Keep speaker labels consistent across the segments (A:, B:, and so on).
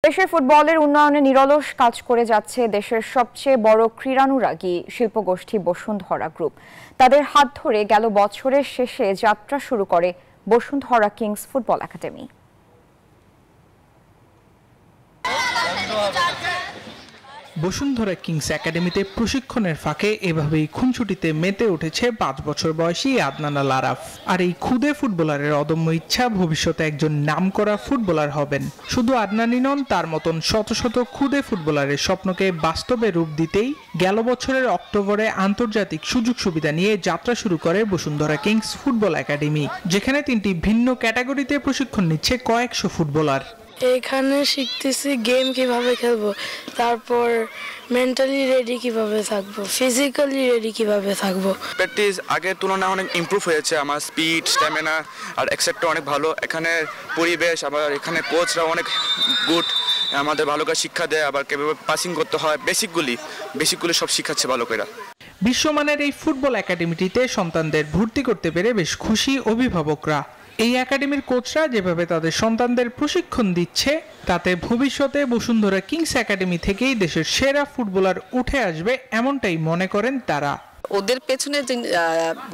A: দেশের ফুটবলের উন্নয়নে নিরলস কাজ করে যাচ্ছে দেশের সবচেয়ে বড় ক্রীড়ানুরাগী শিল্পগোষ্ঠী বসুন্ধরা গ্রুপ। তাদের হাত ধরে গেল বছরের শেষে যাত্রা শুরু করে Bashundhara Kings football academy.
B: Bashundhara Kings একাডেমিতে প্রশিক্ষণের ফাঁকে এভাবেই খুনছুটিতে মেতে উঠেছে 5 বছর বয়সী আদনান আল আরাফ। আর এই খুদে ফুটবলারের অদম্য ইচ্ছা ভবিষ্যতে একজন নামকরা ফুটবলার হবেন। শুধু আদনানই নন, তার মতন শত শত খুদে ফুটবলারের স্বপ্নকে বাস্তবে রূপ দিতেই গেল বছরের অক্টোবরে আন্তর্জাতিক সুযোগ সুবিধা নিয়ে যাত্রা শুরু করে বসুন্ধরা কিংস ফুটবল একাডেমি, যেখানে 3টি ভিন্ন ক্যাটাগরিতে প্রশিক্ষণ নিচ্ছে কয়েকশো ফুটবলার।
C: এখানে শিখতেছি গেম কিভাবে খেলবো, তারপর মেন্টালি রেডি কিভাবে থাকবো, ফিজিক্যালি রেডি কিভাবে থাকবো।
D: প্র্যাকটিস আগের তুলনায় অনেক ইমপ্রুভ হয়েছে, আমার স্পিড, স্ট্যামিনা আর এক্সেট্রা অনেক ভালো। এখানে পরিবেশ, আবার এখানে কোচরা অনেক গুড, আমাদের ভালো করে শিক্ষা দেয়, আবার কিভাবে পাসিং করতে হয়, বেসিকগুলি সব শিখাচ্ছে ভালো করে।
B: বিশ্বমানের এই ফুটবল একাডেমিটিতে সন্তানদের ভর্তি করতে পেরে বেশ খুশি অভিভাবকরা। এই একাডেমির কোচরা যেভাবে তাদের সন্তানদের প্রশিক্ষণ দিচ্ছে, তাতে ভবিষ্যতে বসুন্ধরা কিংস একাডেমি থেকেই দেশের সেরা ফুটবলার উঠে আসবে, এমনটাই মনে করেন তারা।
E: ওদের পেছনে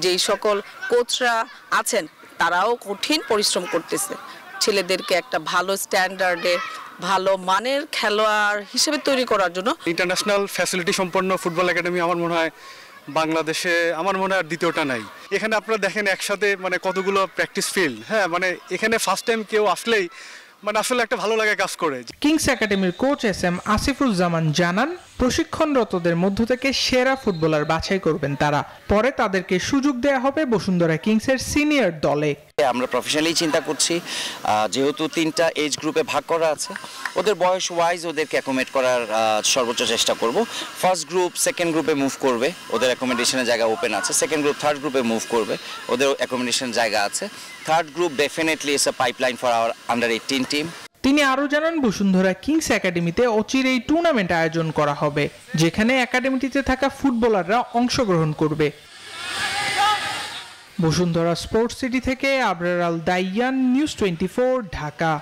E: যেই সকল কোচরা আছেন তারাও কঠিন পরিশ্রম করতেছে ছেলেদেরকে একটা ভালো স্ট্যান্ডার্ডে ভালো মানের খেলোয়াড় হিসেবে তৈরি করার জন্য।
F: ইন্টারন্যাশনাল ফ্যাসিলিটি সম্পন্ন ফুটবল একাডেমি আমার মনে হয় বাংলাদেশে আর দ্বিতীয়টা নাই। এখানে আপনারা দেখেন একসাথে কতগুলো প্র্যাকটিস ফিল্ড, এখানে ফার্স্ট টাইম কেউ আসলেই আসলে একটা ভালো লাগে কাজ করে।
B: কিংস একাডেমির কোচ SM আসিফুজ্জামান জানান, প্রশিক্ষণরতদের মধ্য থেকে সেরা ফুটবলার বাছাই করবেন তারা। পরে তাদেরকে সুযোগ দেওয়া হবে বসুন্ধরা কিংসের সিনিয়র দলে।
G: আমরা প্রফেশনালি চিন্তা করছি, যেহেতু 3টা এজ গ্রুপে ভাগ করা আছে, ওদের বয়স ওয়াইজ ওদেরকে অ্যাকোমোডেট করার সর্বোচ্চ চেষ্টা করব। ফার্স্ট গ্রুপ সেকেন্ড গ্রুপে মুভ করবে, ওদের অ্যাকোমোডেশনের জায়গা ওপেন আছে। সেকেন্ড গ্রুপ থার্ড গ্রুপে মুভ করবে, ওদের অ্যাকোমোডেশন জায়গা আছে। Third group definitely is a pipeline for our under 18 team.
B: তিনি আরও জানান, বসুন্ধরা কিংস একাডেমিতে অচিরেই টুর্নামেন্ট আয়োজন করা হবে, যেখানে একাডেমিটিতে থাকা ফুটবলাররা অংশগ্রহণ করবে। বসুন্ধরা স্পোর্টস সিটি থেকে আবরার আল দাইয়ান, নিউজ 24, ঢাকা।